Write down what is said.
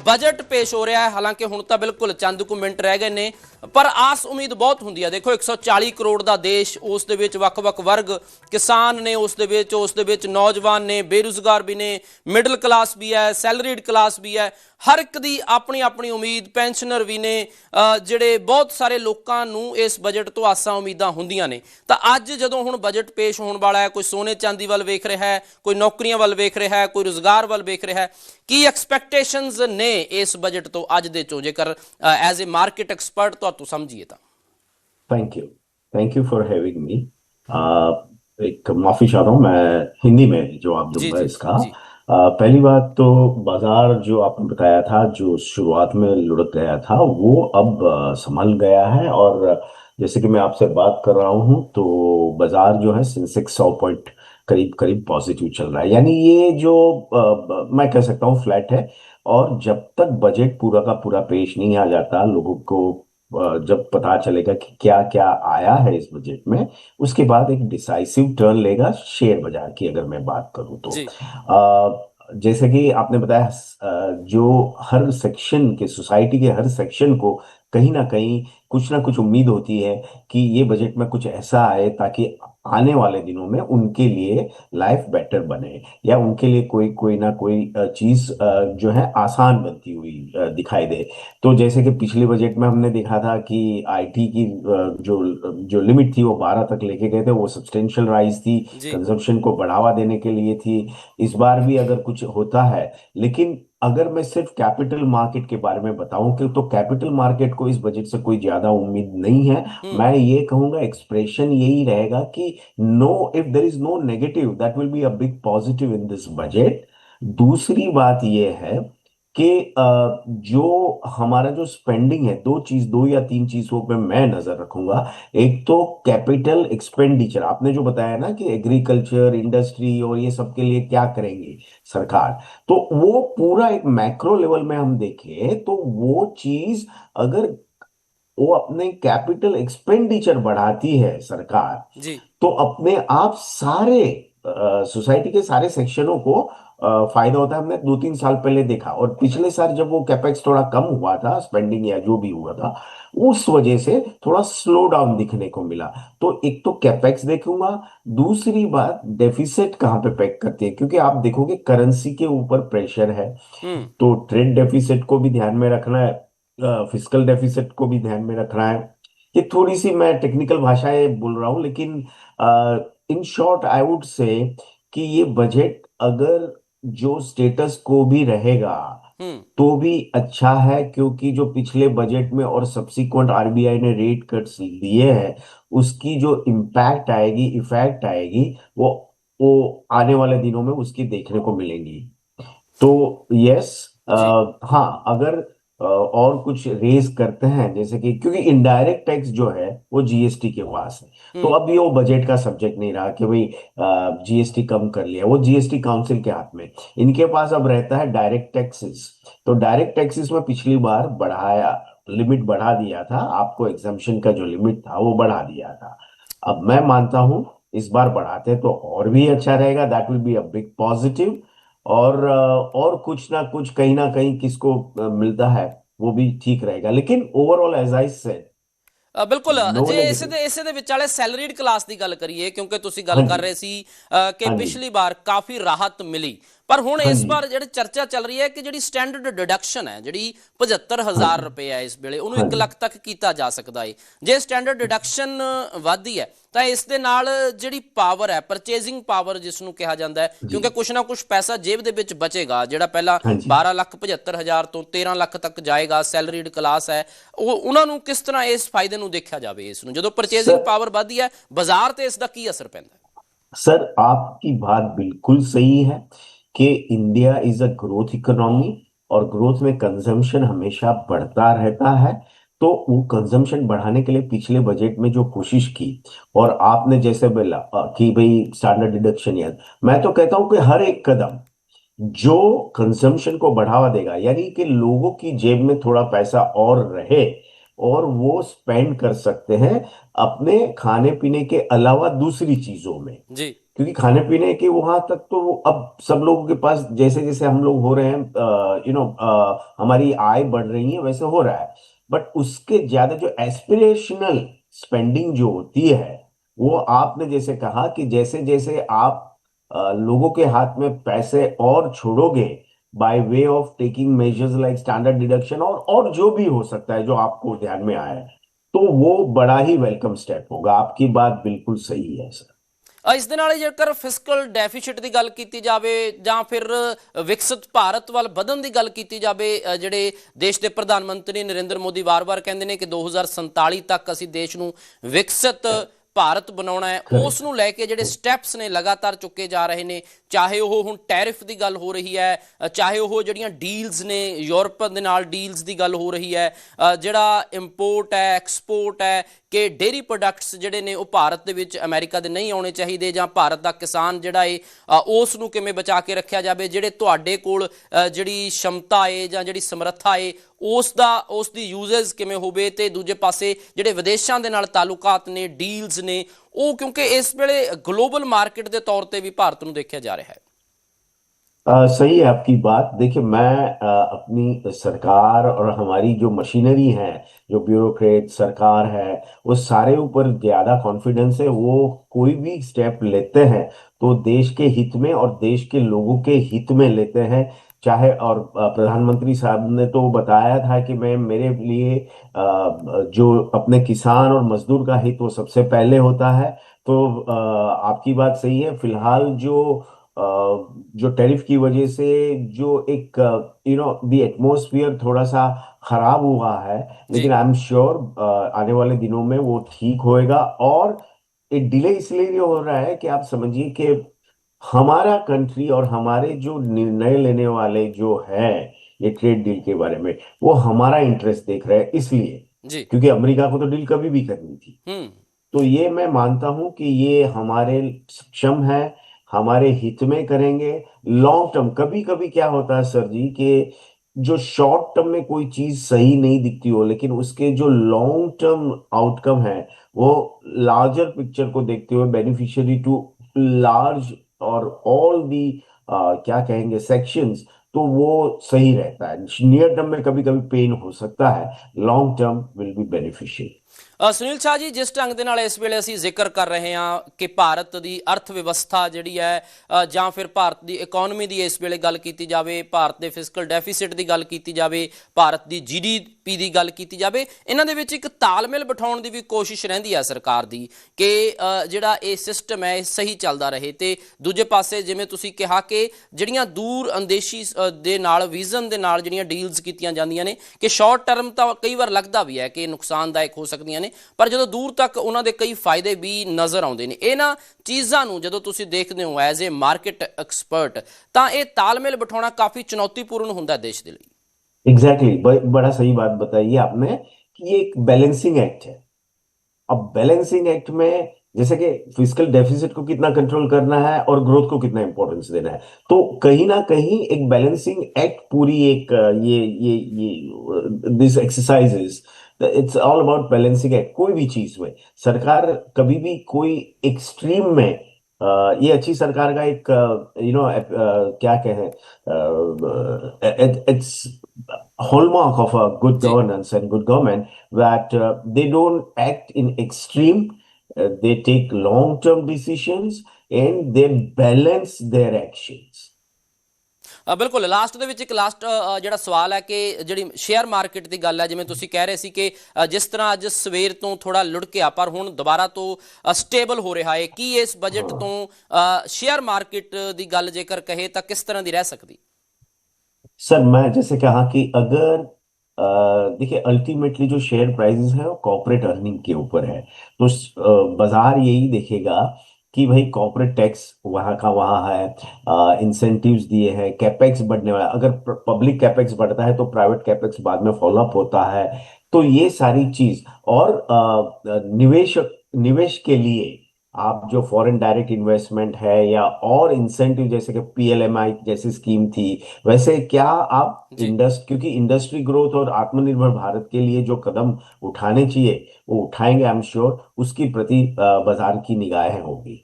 Budget पेश हो रहा है। हालांकि हुण तां बिल्कुल चंद कुछ मिनट रह गए ने, पर आस उम्मीद बहुत हुंदी है। देखो 140 करोड़ का देश, उस दे विच वख-वख वर्ग, किसान ने उस दे विच नौजवान ने, बेरोजगार भी ने, मिडल क्लास भी है, सैलरीड क्लास भी है। हर एक दी अपनी अपनी उम्मीद, पेंशनर भी ने, ਜਿਹੜੇ बहुत सारे लोगों ਨੂੰ इस बजट तो आसां उम्मीदां ਹੁੰਦੀਆਂ ने। ਤਾਂ ਅੱਜ ਜਦੋਂ ਹੁਣ बजट पेश होने वाला है, कोई सोने चांदी ਵੱਲ ਵੇਖ ਰਿਹਾ है, कोई नौकरियां ਵੱਲ ਵੇਖ ਰਿਹਾ है, कोई रोजगार ਵੱਲ ਵੇਖ ਰਿਹਾ है। की एक्सपैक्टेशनस ने इस बजट तो अज दे चो, जेकर एज ए मार्केट एक्सपर्ट तो समझिए तो? Thank you for having me. एक माफी चाह रहा हूँ, मैं हिंदी में जवाब जी दूंगा जी इसका। जी। पहली बात तो बाजार जो आपने बताया था, जो शुरुआत में लुढ़क गया था, वो अब संभल गया है। और जैसे कि मैं आपसे बात कर रहा हूँ तो बाजार जो है सेंसेक्स 100 पॉइंट करीब करीब पॉजिटिव चल रहा है। यानी ये जो मैं कह सकता हूँ फ्लैट है। और जब तक बजट पूरा का पूरा पेश नहीं आ जाता लोगों को, जब पता चलेगा कि क्या क्या आया है इस बजट में, उसके बाद एक डिसाइसिव टर्न लेगा शेयर बाजार की, अगर मैं बात करूं तो। जी जैसे कि आपने बताया, जो हर सेक्शन के, सोसाइटी के हर सेक्शन को कहीं ना कुछ उम्मीद होती है कि ये बजट में कुछ ऐसा आए ताकि आने वाले दिनों में उनके लिए लाइफ बेटर बने, या उनके लिए कोई कोई ना कोई चीज जो है आसान बनती हुई दिखाई दे। तो जैसे कि पिछले बजट में हमने देखा था कि आईटी की जो जो लिमिट थी वो 12 तक लेके गए थे, वो सब्सटेंशियल राइज थी, जी। कंजम्पशन को बढ़ावा देने के लिए थी। इस बार भी अगर कुछ होता है, लेकिन अगर मैं सिर्फ कैपिटल मार्केट के बारे में बताऊं कि तो कैपिटल मार्केट को इस बजट से कोई ज्यादा उम्मीद नहीं है। मैं ये कहूंगा, एक्सप्रेशन यही रहेगा कि no, if there is no negative, that will be a big positive in this budget. दूसरी बात यह है कि जो हमारा जो स्पेंडिंग है, दो या तीन चीजों पे मैं नजर रखूंगा। एक तो कैपिटल एक्सपेंडिचर, आपने जो बताया ना कि एग्रीकल्चर, इंडस्ट्री और ये सब के लिए क्या करेंगे सरकार, तो वो पूरा एक मैक्रो लेवल में हम देखें तो वो चीज, अगर वो अपने कैपिटल एक्सपेंडिचर बढ़ाती है सरकार, जी तो अपने आप सारे सोसाइटी के सारे सेक्शनों को फायदा होता है। हमने 2-3 साल पहले देखा, और पिछले साल जब वो कैपेक्स थोड़ा कम हुआ था, स्पेंडिंग या जो भी हुआ था, उस वजह से थोड़ा स्लो डाउन दिखने को मिला। तो एक तो कैपेक्स देखूंगा, दूसरी बात डेफिसिट कहाँ पे पैक करती है, क्योंकि आप देखोगे करेंसी के ऊपर प्रेशर है, तो ट्रेड डेफिसिट को भी ध्यान में रखना है, फिजिकल डेफिसिट को भी ध्यान में रखना है। ये थोड़ी सी मैं टेक्निकल भाषाएं बोल रहा हूं, लेकिन in short I would say कि ये बजट अगर जो स्टेटस को भी रहेगा तो भी अच्छा है, क्योंकि जो पिछले बजट में और सब्सिक्वेंट आरबीआई ने रेट कट्स दिए हैं, उसकी जो इम्पैक्ट आएगी, इफेक्ट आएगी, वो आने वाले दिनों में उसकी देखने को मिलेंगी। तो यस, जी हाँ, अगर और कुछ रेज करते हैं, जैसे कि क्योंकि इनडायरेक्ट टैक्स जो है वो जीएसटी के पास है, तो अब ये वो बजट का सब्जेक्ट नहीं रहा कि भाई जीएसटी कम कर लिया, वो जीएसटी काउंसिल के हाथ में। इनके पास अब रहता है डायरेक्ट टैक्सेस। तो डायरेक्ट टैक्सेस में पिछली बार बढ़ाया, लिमिट बढ़ा दिया था, आपको एग्जाम्पशन का जो लिमिट था वो बढ़ा दिया था। अब मैं मानता हूं इस बार बढ़ाते तो और भी अच्छा रहेगा, that will be a big positive. और कुछ ना कहीं किसको मिलता है वो भी ठीक रहेगा, लेकिन ओवरऑल एज आई सेड, बिल्कुल। नो जे नेगेटिव। इसे दे विचाले सैलरीड क्लास की गल करिए, क्योंकि तुसी गल हाँ कर जी, रहे सी कि हाँ जी, पिछली बार काफ़ी राहत मिली, पर हुण हाँ इस जी, बार जिहड़ी चर्चा चल रही है कि जिहड़ी स्टैंडर्ड डिडक्शन है, जिहड़ी हाँ 75,000 जी, रुपए है इस वेले, ਉਹਨੂੰ हाँ 1 जी। ਲੱਖ तक कीता जा सकदा है। जे स्टैंडर्ड डिडक्शन वधदी है ਤਾਂ ਇਸ ਦੇ ਨਾਲ ਜਿਹੜੀ ਪਾਵਰ ਹੈ, ਪਰਚੇਜ਼ਿੰਗ ਪਾਵਰ ਜਿਸ ਨੂੰ ਕਿਹਾ ਜਾਂਦਾ ਹੈ, जी, ਕਿਉਂਕਿ ਕੁਛ ਨਾ ਕੁਛ ਪੈਸਾ ਜੇਬ ਦੇ ਵਿੱਚ ਬਚੇਗਾ, ਜਿਹੜਾ ਪਹਿਲਾਂ हाँ जी। 12,75,000 ਤੋਂ 13 ਲੱਖ ਤੱਕ ਜਾਏਗਾ, ਸੈਲਰੀਡ ਕਲਾਸ ਹੈ, ਉਹ ਉਹਨਾਂ ਨੂੰ ਕਿਸ ਤਰ੍ਹਾਂ ਇਸ ਫਾਇਦੇ ਨੂੰ ਦੇਖਿਆ ਜਾਵੇ? ਇਸ ਨੂੰ ਜਦੋਂ ਪਰਚੇਜ਼ਿੰਗ सर ਪਾਵਰ ਵੱਧਦੀ ਹੈ, ਬਾਜ਼ਾਰ ਤੇ ਇਸ ਦਾ ਕੀ ਅਸਰ ਪੈਂਦਾ? सर आपकी बात बिल्कुल सही है कि India is a growth economy, और ग्रोथ में कंजम्पशन हमेशा बढ़ता रहता है। तो वो कंजम्पशन बढ़ाने के लिए पिछले बजट में जो कोशिश की, और आपने जैसे बोला कि भाई स्टैंडर्ड डिडक्शन, यार मैं तो कहता हूं कि हर एक कदम जो कंजम्पशन को बढ़ावा देगा, यानी कि लोगों की जेब में थोड़ा पैसा और रहे और वो स्पेंड कर सकते हैं अपने खाने पीने के अलावा दूसरी चीजों में, जी क्योंकि खाने पीने के वहां तक तो अब सब लोगों के पास जैसे जैसे हम लोग हो रहे हैं, हमारी आय बढ़ रही है वैसे हो रहा है। बट उसके ज्यादा जो एस्पिरेशनल स्पेंडिंग जो होती है, वो आपने जैसे कहा कि जैसे जैसे आप लोगों के हाथ में पैसे और छोड़ोगे, by way of taking measures like standard deduction और जो भी हो सकता है जो आपको ध्यान में आया है, तो वो बड़ा ही वेलकम स्टेप होगा। आपकी बात बिल्कुल सही है सर। ਇਸ ਦੇ ਨਾਲ ਹੀ ਜੇਕਰ ਫਿਸਕਲ ਡੈਫੀਸਿਟ ਦੀ ਗੱਲ ਕੀਤੀ ਜਾਵੇ ਜਾਂ ਫਿਰ ਵਿਕਸਿਤ ਭਾਰਤ ਵੱਲ ਵਧਣ ਦੀ ਗੱਲ ਕੀਤੀ ਜਾਵੇ, ਜਿਹੜੇ ਦੇਸ਼ ਦੇ ਪ੍ਰਧਾਨ ਮੰਤਰੀ ਨਰਿੰਦਰ ਮੋਦੀ ਵਾਰ-ਵਾਰ ਕਹਿੰਦੇ ਨੇ ਕਿ 2047 ਤੱਕ ਅਸੀਂ ਦੇਸ਼ ਨੂੰ ਵਿਕਸਿਤ ਭਾਰਤ ਬਣਾਉਣਾ ਹੈ, ਉਸ ਨੂੰ ਲੈ ਕੇ ਜਿਹੜੇ ਸਟੈਪਸ ਨੇ ਲਗਾਤਾਰ ਚੁੱਕੇ ਜਾ ਰਹੇ ਨੇ, ਚਾਹੇ ਉਹ ਹੁਣ ਟੈਰਿਫ ਦੀ ਗੱਲ ਹੋ ਰਹੀ ਹੈ, ਚਾਹੇ ਉਹ ਜਿਹੜੀਆਂ ਡੀਲਸ ਨੇ ਯੂਰਪ ਦੇ ਨਾਲ ਡੀਲਸ ਦੀ ਗੱਲ ਹੋ ਰਹੀ ਹੈ, ਜਿਹੜਾ ਇੰਪੋਰਟ ਹੈ ਐਕਸਪੋਰਟ ਹੈ ਕਿ ਡੇਅਰੀ ਪ੍ਰੋਡਕਟਸ ਜਿਹੜੇ ਨੇ ਉਹ ਭਾਰਤ ਦੇ ਵਿੱਚ ਅਮਰੀਕਾ ਦੇ ਨਹੀਂ ਆਉਣੇ ਚਾਹੀਦੇ, ਜਾਂ ਭਾਰਤ ਦਾ ਕਿਸਾਨ ਜਿਹੜਾ ਏ ਉਸ ਨੂੰ ਕਿਵੇਂ ਬਚਾ ਕੇ ਰੱਖਿਆ ਜਾਵੇ, ਜਿਹੜੇ ਤੁਹਾਡੇ ਕੋਲ ਜਿਹੜੀ ਸ਼ਮਤਾ ਏ ਜਾਂ ਜਿਹੜੀ ਸਮਰੱਥਾ ਏ ਉਸ ਦੀ ਯੂਜ਼ੇਜ ਕਿਵੇਂ ਹੋਵੇ, ਤੇ ਦੂਜੇ ਪਾਸੇ ਜਿਹੜੇ ਵਿਦੇਸ਼ਾਂ ਦੇ ਨਾਲ ਤਾਲੁਕਾਤ ਨੇ ਡੀਲਸ ਨੇ ਉਹ, ਕਿਉਂਕਿ ਇਸ ਵੇਲੇ ਗਲੋਬਲ ਮਾਰਕੀਟ ਦੇ ਤੌਰ ਤੇ ਵੀ ਭਾਰਤ ਨੂੰ ਦੇਖਿਆ ਜਾ ਰਿਹਾ है। सही है आपकी बात। देखिए मैं अपनी सरकार और हमारी जो मशीनरी है, जो ब्यूरोक्रेट सरकार है, वो सारे ऊपर ज्यादा कॉन्फिडेंस है। वो कोई भी स्टेप लेते हैं तो देश के हित में और देश के लोगों के हित में लेते हैं। चाहे और प्रधानमंत्री साहब ने तो बताया था कि मैं मेरे लिए जो अपने किसान और मजदूर का हित वो सबसे पहले होता है। तो आपकी बात सही है। फिलहाल जो टैरिफ की वजह से जो एक द एटमॉस्फेयर थोड़ा सा खराब हुआ है, जी लेकिन आई एम श्योर आने वाले दिनों में वो ठीक होएगा। और एक डिले इसलिए हो रहा है कि आप समझिए कि हमारा कंट्री और हमारे जो निर्णय लेने वाले जो है ये ट्रेड डील के बारे में, वो हमारा इंटरेस्ट देख रहे हैं इसलिए, जी। क्योंकि अमेरिका को तो डील कभी भी करनी थी। हम्म। तो ये मैं मानता हूं कि ये हमारे सक्षम है, हमारे हित में करेंगे। लॉन्ग टर्म कभी कभी क्या होता है सर जी कि जो शॉर्ट टर्म में कोई चीज सही नहीं दिखती हो, लेकिन उसके जो लॉन्ग टर्म आउटकम है वो लार्जर पिक्चर को देखते हुए बेनिफिशियरी टू लार्ज और ऑल दी क्या कहेंगे सेक्शंस, तो वो सही रहता है। नियर टर्म में कभी कभी पेन हो सकता है, long term will be beneficial. Sunil Shah ji, ਜਿਸ ਢੰਗ ਦੇ ਨਾਲ ਇਸ ਵੇਲੇ ਅਸੀਂ ਜ਼ਿਕਰ ਕਰ ਰਹੇ ਹਾਂ ਕਿ ਭਾਰਤ ਦੀ ਅਰਥ ਵਿਵਸਥਾ ਜਿਹੜੀ ਹੈ, ਜਾਂ ਫਿਰ ਭਾਰਤ ਦੀ ਇਕਨੋਮੀ ਦੀ ਇਸ ਵੇਲੇ ਗੱਲ ਕੀਤੀ ਜਾਵੇ, ਭਾਰਤ ਦੇ ਫਿਸਕਲ ਡੈਫੀਸਿਟ ਦੀ ਗੱਲ ਕੀਤੀ ਜਾਵੇ, ਭਾਰਤ ਦੀ GDP ਦੀ ਗੱਲ ਕੀਤੀ ਜਾਵੇ, ਇਹਨਾਂ ਦੇ ਵਿੱਚ ਇੱਕ ਤਾਲਮੇਲ ਬਿਠਾਉਣ ਦੀ ਵੀ ਕੋਸ਼ਿਸ਼ ਰਹਿੰਦੀ ਹੈ ਸਰਕਾਰ ਦੀ ਕਿ ਜਿਹੜਾ ਇਹ ਸਿਸਟਮ ਹੈ ਇਹ ਸਹੀ ਚੱਲਦਾ ਰਹੇ। ਤੇ ਦੂਜੇ ਪਾਸੇ ਜਿਵੇਂ ਤੁਸੀਂ ਕਿਹਾ ਕਿ ਜਿਹੜੀਆਂ ਦੂਰ ਅੰਦੇਸ਼ੀ ਦੇ ਨਾਲ ਵਿਜ਼ਨ ਦੇ ਨਾਲ ਜਿਹੜੀਆਂ ਡੀਲਸ ਕੀਤੀਆਂ ਜਾਂਦੀਆਂ ਨੇ ਕਿ ਸ਼ਾਰਟ ਟਰਮ ਤਾਂ ਕਈ ਵਾਰ ਲੱਗਦਾ ਵੀ ਹੈ ਕਿ ਨੁਕਸਾਨਦਾਇਕ ਹੋ ਸਕਦੀਆਂ ਨੇ, ਪਰ ਜਦੋਂ ਦੂਰ ਤੱਕ ਉਹਨਾਂ ਦੇ ਕਈ ਫਾਇਦੇ ਵੀ ਨਜ਼ਰ ਆਉਂਦੇ ਨੇ। ਇਹਨਾਂ ਚੀਜ਼ਾਂ ਨੂੰ ਜਦੋਂ ਤੁਸੀਂ ਦੇਖਦੇ ਹੋ ਐਜ਼ ਏ ਮਾਰਕੀਟ ਐਕਸਪਰਟ, ਤਾਂ ਇਹ ਤਾਲਮੇਲ ਬਿਠਾਉਣਾ ਕਾਫੀ ਚੁਣੌਤੀਪੂਰਨ ਹੁੰਦਾ ਦੇਸ਼ ਦੇ ਲਈ। एग्जैक्टली बड़ा सही बात बताई आपने कि ये एक बैलेंसिंग एक्ट है। अब बैलेंसिंग एक्ट में जैसे कि फिजिकल डेफिसिट को कितना कंट्रोल करना है और ग्रोथ को कितना इंपॉर्टेंस देना है, तो कहीं ना कहीं एक बैलेंसिंग एक्ट पूरी एक ये this exercise it's all about balancing act. कोई भी चीज में सरकार कभी भी कोई एक्सट्रीम में ये अच्छी सरकार का एक क्या कहें, it's hallmark of a good जी governance and good government that they don't act in extreme, they take long term decisions and they balance their actions। ਬਿਲਕੁਲ ਲਾਸਟ ਦੇ ਵਿੱਚ ਇੱਕ ਲਾਸਟ ਜਿਹੜਾ ਸਵਾਲ ਹੈ ਕਿ ਜਿਹੜੀ ਸ਼ੇਅਰ ਮਾਰਕੀਟ ਦੀ ਗੱਲ ਹੈ, ਜਿਵੇਂ ਤੁਸੀਂ ਕਹਿ ਰਹੇ ਸੀ ਕਿ ਜਿਸ ਤਰ੍ਹਾਂ ਅੱਜ ਸਵੇਰ ਤੋਂ ਥੋੜਾ ਲੁੜਕਿਆ ਪਰ ਹੁਣ ਦੁਬਾਰਾ ਤੋਂ ਸਟੇਬਲ ਹੋ ਰਿਹਾ ਹੈ, ਕੀ ਇਸ ਬਜਟ ਤੋਂ ਸ਼ੇਅਰ ਮਾਰਕੀਟ ਦੀ ਗੱਲ ਜੇਕਰ ਕਹੇ ਤਾਂ ਕਿਸ ਤਰ੍ਹਾਂ ਦੀ ਰਹਿ ਸਕਦੀ? सर मैं जैसे कहा कि अगर देखिए अल्टीमेटली जो शेयर प्राइसेस है वो कॉर्पोरेट अर्निंग के ऊपर है। तो बाजार यही देखेगा कि भाई कॉर्पोरेट टैक्स वहां का वहां है, इंसेंटिव्स दिए हैं, कैपेक्स बढ़ने वाला, अगर पब्लिक कैपेक्स बढ़ता है तो प्राइवेट कैपेक्स बाद में फॉलोअप होता है। तो ये सारी चीज और निवेश निवेश के लिए आप जो फॉरेन डायरेक्ट इन्वेस्टमेंट है या और इंसेंटिव जैसे कि PLMI जैसी स्कीम थी, वैसे क्या आप जी क्योंकि इंडस्ट्री ग्रोथ और आत्मनिर्भर भारत के लिए जो कदम उठाने चाहिए वो उठाएंगे, आई एम श्योर उसकी प्रति बाजार की निगाहें होगी।